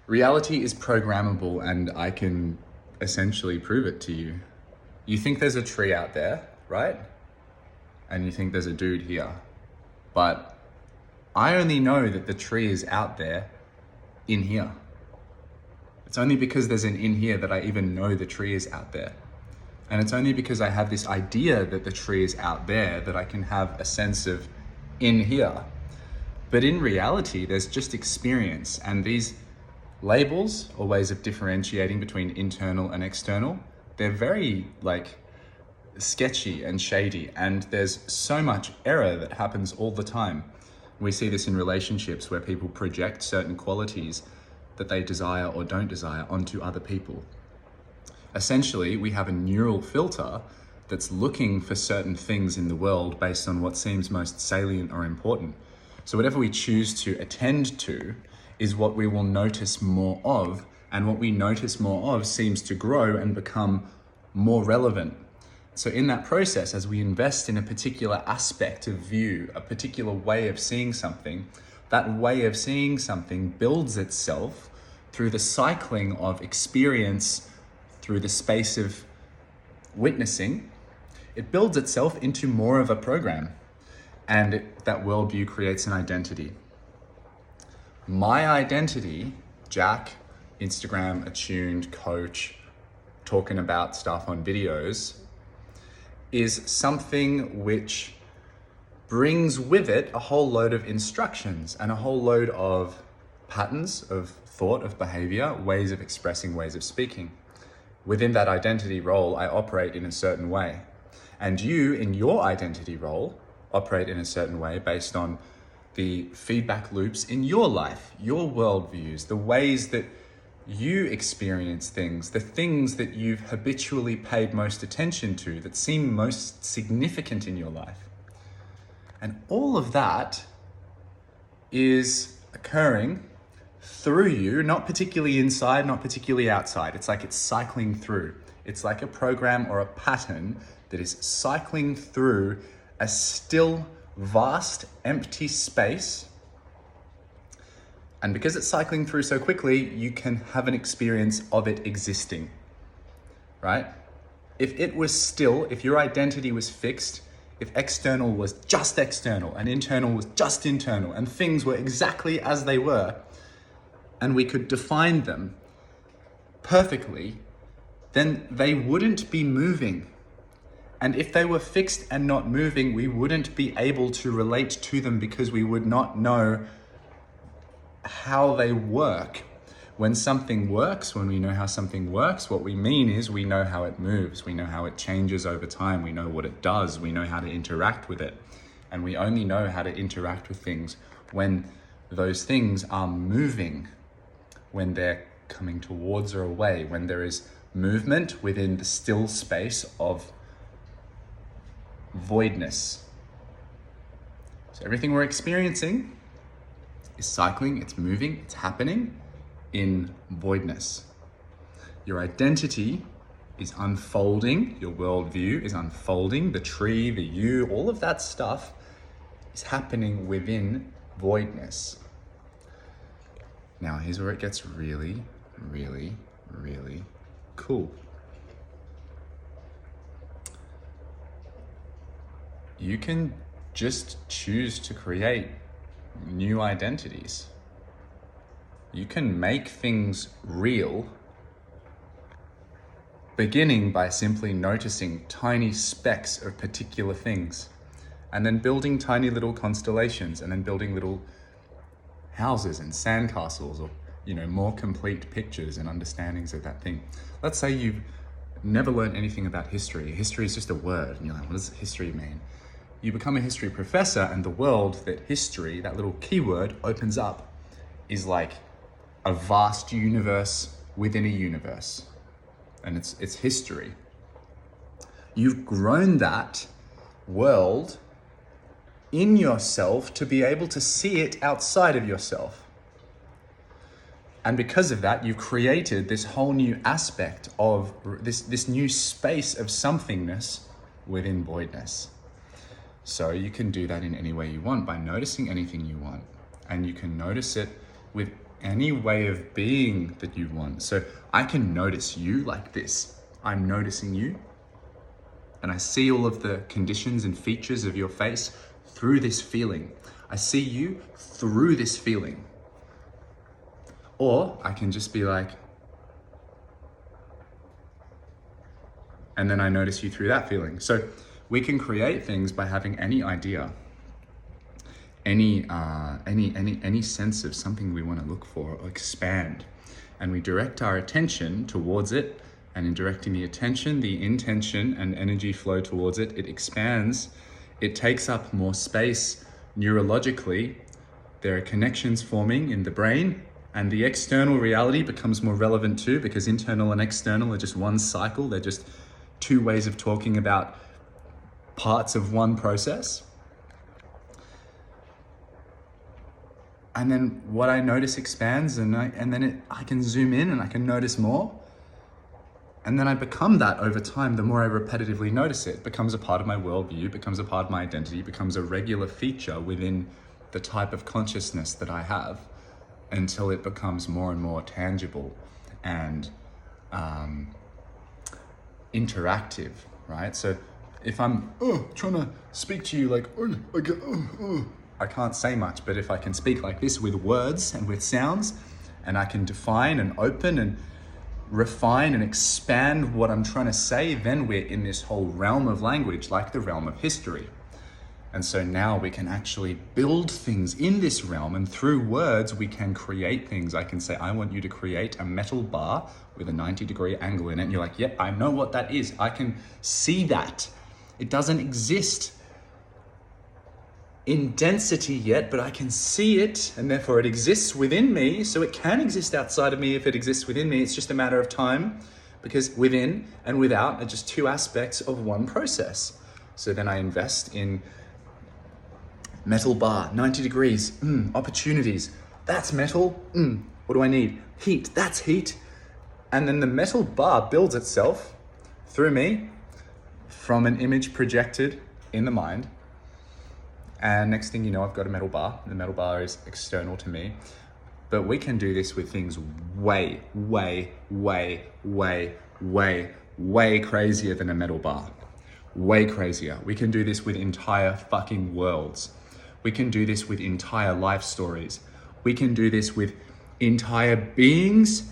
Reality is programmable, and I can essentially prove it to you. You think there's a tree out there, right? And you think there's a dude here. But I only know that the tree is out there in here. It's only because there's an in here that I even know the tree is out there. And it's only because I have this idea that the tree is out there that I can have a sense of in here. But in reality, there's just experience, and these labels or ways of differentiating between internal and external, they're very sketchy and shady, and there's so much error that happens all the time. We see this in relationships where people project certain qualities that they desire or don't desire onto other people. Essentially, we have a neural filter that's looking for certain things in the world based on what seems most salient or important. So whatever we choose to attend to is what we will notice more of, and what we notice more of seems to grow and become more relevant. So in that process, as we invest in a particular aspect of view, a particular way of seeing something, that way of seeing something builds itself through the cycling of experience, through the space of witnessing. It builds itself into more of a program, and that worldview creates an identity. My identity, Jack, Instagram attuned coach, talking about stuff on videos, is something which brings with it a whole load of instructions and a whole load of patterns of thought, of behavior, ways of expressing, ways of speaking. Within that identity role, I operate in a certain way. And you, in your identity role, operate in a certain way based on the feedback loops in your life, your worldviews, the ways that you experience things, the things that you've habitually paid most attention to that seem most significant in your life. And all of that is occurring through you, not particularly inside, not particularly outside. It's like it's cycling through. It's like a program or a pattern that is cycling through a still, vast, empty space. And because it's cycling through so quickly, you can have an experience of it existing, right? If it was still, if your identity was fixed, if external was just external and internal was just internal, and things were exactly as they were, and we could define them perfectly, then they wouldn't be moving. And if they were fixed and not moving, we wouldn't be able to relate to them because we would not know how they work. When something works, when we know how something works, what we mean is we know how it moves, we know how it changes over time, we know what it does, we know how to interact with it. And we only know how to interact with things when those things are moving, when they're coming towards or away, when there is movement within the still space of voidness. So everything we're experiencing is cycling, it's moving, it's happening in voidness. Your identity is unfolding, your worldview is unfolding, the tree, the you, all of that stuff is happening within voidness. Now here's where it gets really, really, really cool. You can just choose to create new identities. You can make things real, beginning by simply noticing tiny specks of particular things, and then building tiny little constellations, and then building little houses and sandcastles, or more complete pictures and understandings of that thing. Let's say you've never learned anything about history. History is just a word, and you're like, what does history mean? You become a history professor, and the world that history, that little keyword, opens up is like a vast universe within a universe. And it's history. You've grown that world in yourself to be able to see it outside of yourself. And because of that, you've created this whole new aspect of this new space of somethingness within voidness. So you can do that in any way you want by noticing anything you want. And you can notice it with any way of being that you want. So I can notice you like this. I'm noticing you, and I see all of the conditions and features of your face through this feeling. I see you through this feeling. Or I can just be like, and then I notice you through that feeling. So we can create things by having any idea, any sense of something we want to look for or expand. And we direct our attention towards it, and in directing the attention, the intention and energy flow towards it, it expands, it takes up more space neurologically. There are connections forming in the brain, and the external reality becomes more relevant too, because internal and external are just one cycle. They're just two ways of talking about parts of one process. And then what I notice expands, and then I can zoom in and I can notice more. And then I become that over time. The more I repetitively notice it, it becomes a part of my worldview, becomes a part of my identity, becomes a regular feature within the type of consciousness that I have, until it becomes more and more tangible and interactive, right? So if I'm trying to speak to you like, I can't say much, but if I can speak like this with words and with sounds, and I can define and open and refine and expand what I'm trying to say, then we're in this whole realm of language, like the realm of history. And so now we can actually build things in this realm, and through words we can create things. I can say, I want you to create a metal bar with a 90-degree angle in it. And you're like, yep, I know what that is. I can see that. It doesn't exist in density yet, but I can see it, and therefore it exists within me. So it can exist outside of me if it exists within me. It's just a matter of time, because within and without are just two aspects of one process. So then I invest in metal bar, 90 degrees, opportunities. That's metal. What do I need? Heat. That's heat. And then the metal bar builds itself through me from an image projected in the mind. And next thing you know, I've got a metal bar. The metal bar is external to me. But we can do this with things way, way, way, way, way, way crazier than a metal bar. Way crazier. We can do this with entire fucking worlds. We can do this with entire life stories. We can do this with entire beings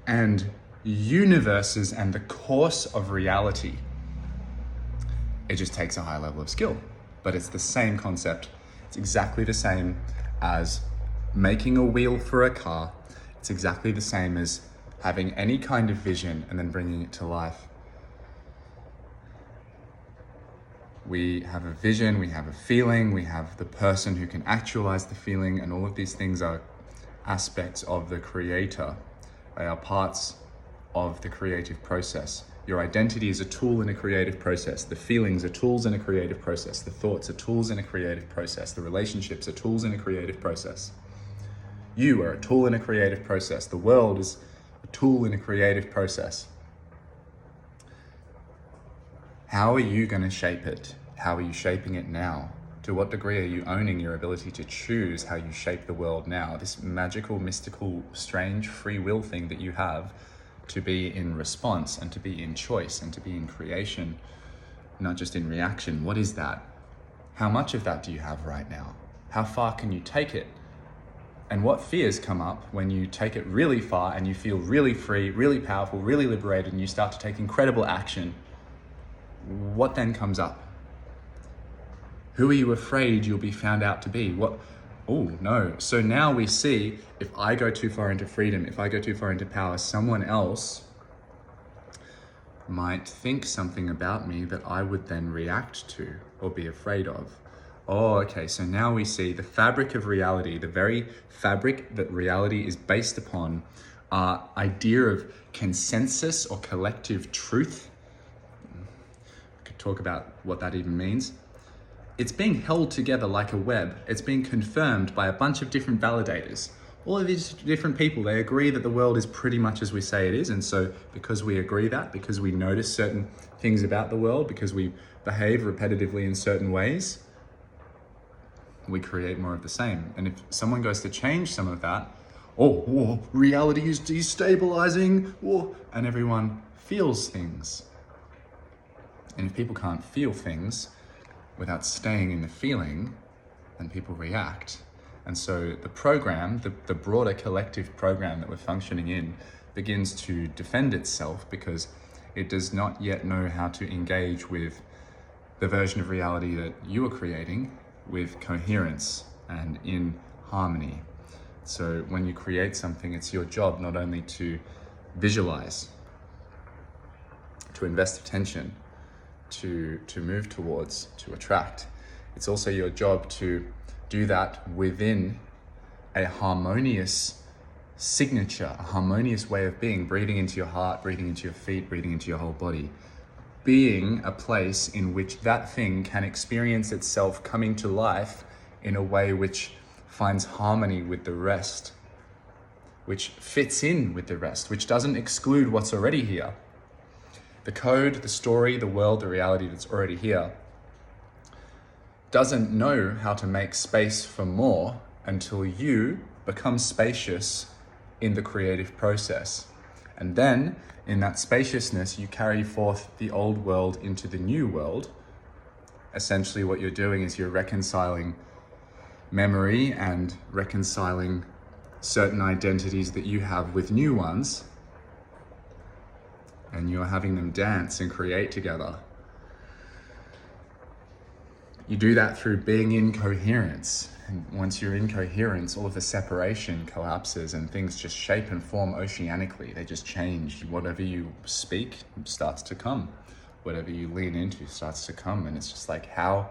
and universes and the course of reality. It just takes a high level of skill, but it's the same concept. It's exactly the same as making a wheel for a car. It's exactly the same as having any kind of vision and then bringing it to life. We have a vision, we have a feeling, we have the person who can actualize the feeling, and all of these things are aspects of the creator. They are parts of the creative process. Your identity is a tool in a creative process. The feelings are tools in a creative process. The thoughts are tools in a creative process. The relationships are tools in a creative process. You are a tool in a creative process. The world is a tool in a creative process. How are you going to shape it? How are you shaping it now? To what degree are you owning your ability to choose how you shape the world now? This magical, mystical, strange free will thing that you have to be in response and to be in choice and to be in creation, not just in reaction. What is that? How much of that do you have right now? How far can you take it? And what fears come up when you take it really far and you feel really free, really powerful, really liberated, and you start to take incredible action? What then comes up? Who are you afraid you'll be found out to be? Oh no. So now we see, if I go too far into freedom, if I go too far into power, someone else might think something about me that I would then react to or be afraid of. Oh, okay. So now we see the fabric of reality, the very fabric that reality is based upon, our idea of consensus or collective truth. Talk about what that even means. It's being held together like a web. It's being confirmed by a bunch of different validators. All of these different people, they agree that the world is pretty much as we say it is. And so because we agree that, because we notice certain things about the world, because we behave repetitively in certain ways, we create more of the same. And if someone goes to change some of that, reality is destabilizing, and everyone feels things. And if people can't feel things without staying in the feeling, then people react. And so the program, the broader collective program that we're functioning in, begins to defend itself because it does not yet know how to engage with the version of reality that you are creating with coherence and in harmony. So when you create something, it's your job not only to visualize, to invest attention, to move towards, to attract. It's also your job to do that within a harmonious signature, a harmonious way of being, breathing into your heart, breathing into your feet, breathing into your whole body. Being a place in which that thing can experience itself coming to life in a way which finds harmony with the rest, which fits in with the rest, which doesn't exclude what's already here. The code, the story, the world, the reality that's already here doesn't know how to make space for more until you become spacious in the creative process. And then in that spaciousness, you carry forth the old world into the new world. Essentially what you're doing is you're reconciling memory and reconciling certain identities that you have with new ones, and you're having them dance and create together. You do that through being in coherence. And once you're in coherence, all of the separation collapses and things just shape and form oceanically. They just change. Whatever you speak starts to come. Whatever you lean into starts to come. And it's just like, how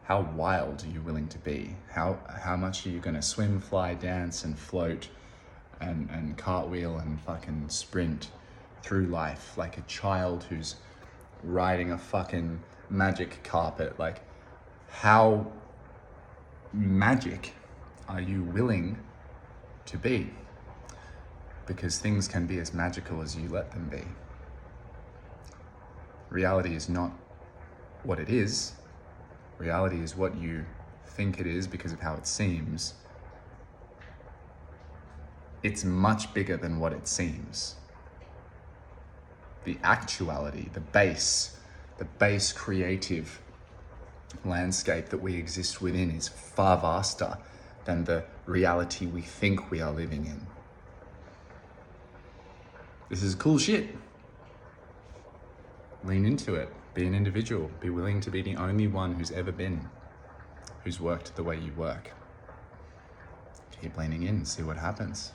wild are you willing to be? How much are you gonna swim, fly, dance, and float and cartwheel and fucking sprint through life like a child who's riding a fucking magic carpet? Like, how magic are you willing to be? Because things can be as magical as you let them be. Reality is not what it is. Reality is what you think it is because of how it seems. It's much bigger than what it seems. The actuality, the base creative landscape that we exist within is far vaster than the reality we think we are living in. This is cool shit. Lean into it. Be an individual. Be willing to be the only one who's ever been, who's worked the way you work. Keep leaning in and see what happens.